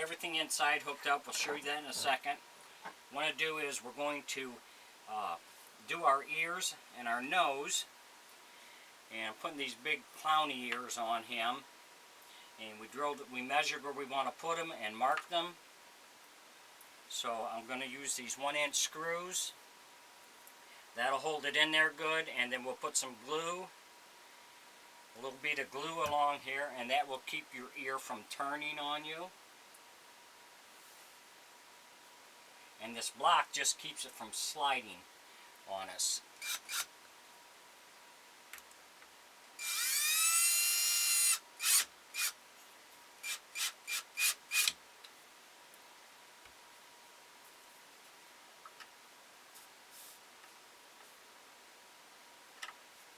everything inside hooked up. We'll show you that in a second. What I do is we're going to do our ears and our nose, and I'm putting these big clown ears on him, and we measured where we want to put them and mark them. So I'm going to use these 1-inch screws. That'll hold it in there good, and then we'll put some glue, a little bit of glue along here, and that will keep your ear from turning on you. And this block just keeps it from sliding on us.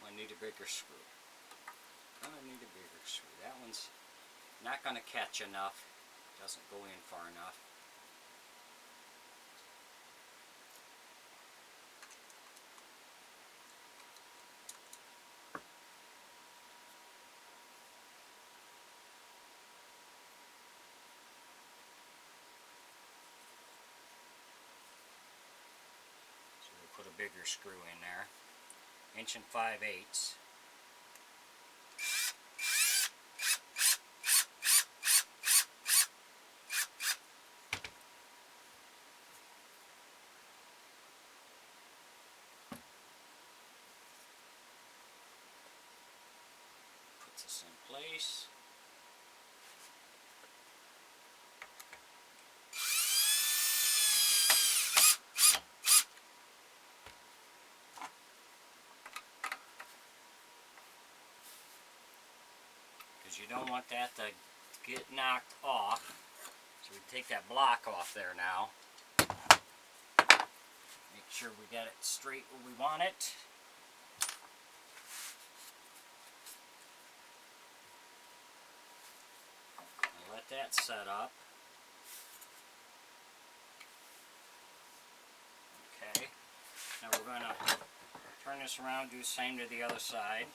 I need a bigger screw. I need a bigger screw. That one's not going to catch enough. Doesn't go in far enough. So we'll put a bigger screw in there. 1 5/8. Put this in place. You don't want that to get knocked off, so we take that block off there now. Make sure we got it straight where we want it. And let that set up. Okay, now we're going to turn this around, do the same to the other side.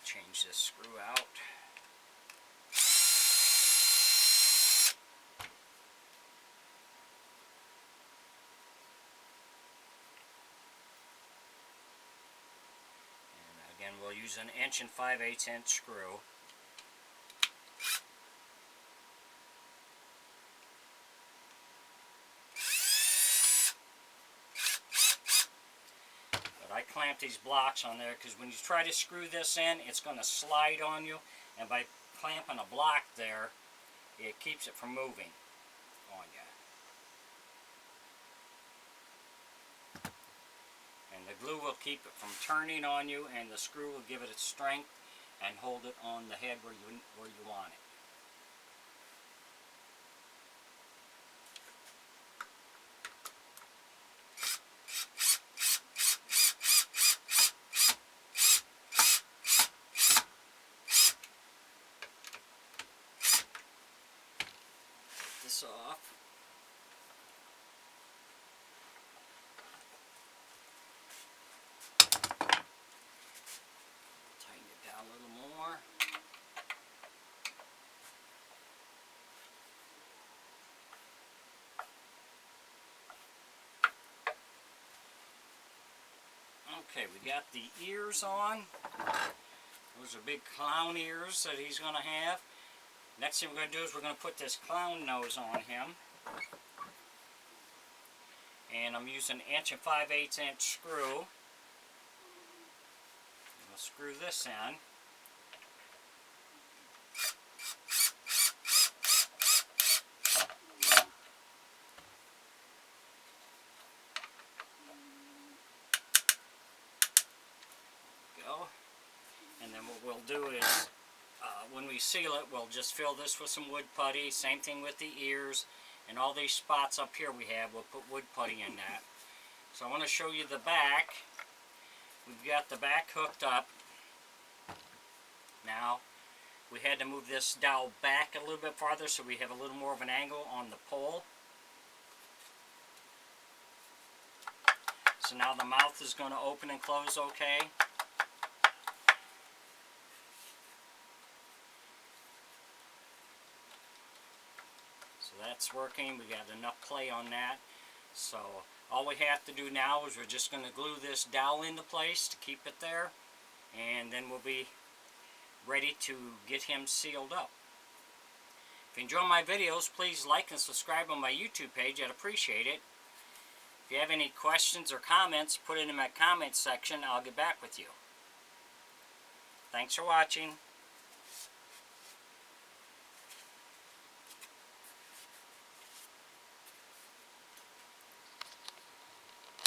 Change this screw out. And again, we'll use an 1 5/8" screw. I clamp these blocks on there because when you try to screw this in, it's going to slide on you, and by clamping a block there, it keeps it from moving on you. And the glue will keep it from turning on you, and the screw will give it its strength and hold it on the head where you want it. This off. Tighten it down a little more. Okay, we got the ears on. Those are big clown ears that he's going to have. Next thing we're going to do is we're going to put this clown nose on him. And I'm using an 1 5/8" screw. We'll screw this in. Go. And then what we'll do is when we seal it, we'll just fill this with some wood putty. Same thing with the ears and all these spots up here we have. We'll put wood putty in that. So I want to show you the back. We've got the back hooked up. Now we had to move this dowel back a little bit farther so we have a little more of an angle on the pole. So now the mouth is going to open and close okay. So that's working. We got enough play on that. So all we have to do now is we're just going to glue this dowel into place to keep it there, and then we'll be ready to get him sealed up. If you enjoy my videos, please like and subscribe on my YouTube page. I'd appreciate it. If you have any questions or comments, put it in my comments section. I'll get back with you. Thanks for watching.